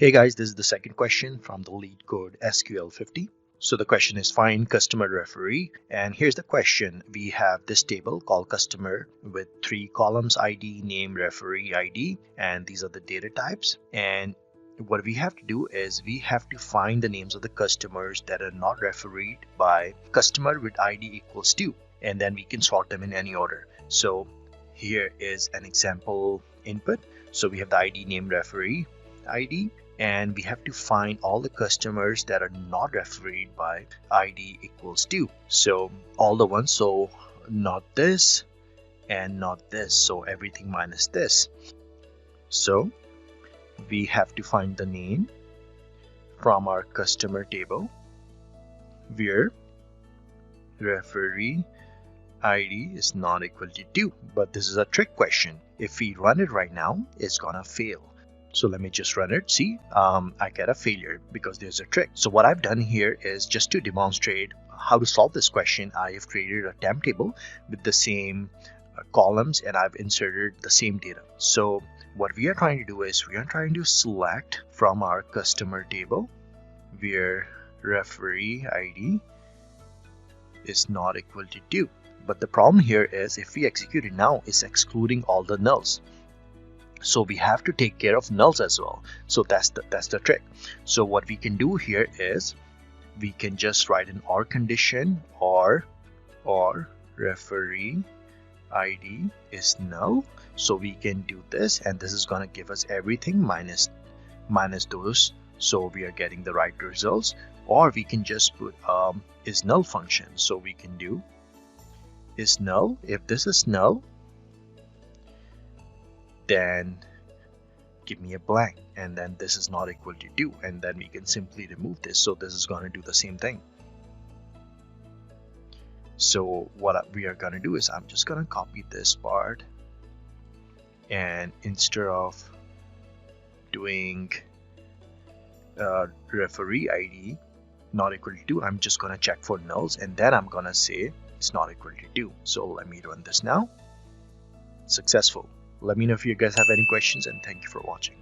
Hey guys, this is the second question from the Leetcode SQL 50. So the question is find customer referee, and here's the question. We have this table called customer with 3 columns: ID, name, referee, ID, and these are the data types. And what we have to do is we have to find the names of the customers that are not refereed by customer with ID equals 2, and then we can sort them in any order. So here is an example input. So we have the ID, name, referee, ID, and we have to find all the customers that are not refereed by ID equals 2. So all the ones, so not this and not this, so everything minus this. So we have to find the name from our customer table where referee ID is not equal to 2. But this is a trick question. If we run it right now, it's gonna fail. So let me just run it. See, I get a failure because there's a trick. So what I've done here is just to demonstrate how to solve this question, I have created a temp table with the same columns and I've inserted the same data. So what we are trying to do is we are trying to select from our customer table where referee ID is not equal to 2. But the problem here is if we execute it now, it's excluding all the nulls. So we have to take care of nulls as well. So that's the trick. So what we can do here is we can just write an OR condition or referee ID is null. So we can do this, and this is going to give us everything minus those. So we are getting the right results. Or we can just put is null function. So we can do is null. If this is null, then give me a blank, and then this is not equal to 2, and then we can simply remove this. So this is going to do the same thing. So what we are going to do is I'm just going to copy this part, and instead of doing referee ID not equal to 2, I'm just going to check for nulls, and then I'm going to say it's not equal to 2. So let me run this now. Successful. Let me know if you guys have any questions, and thank you for watching.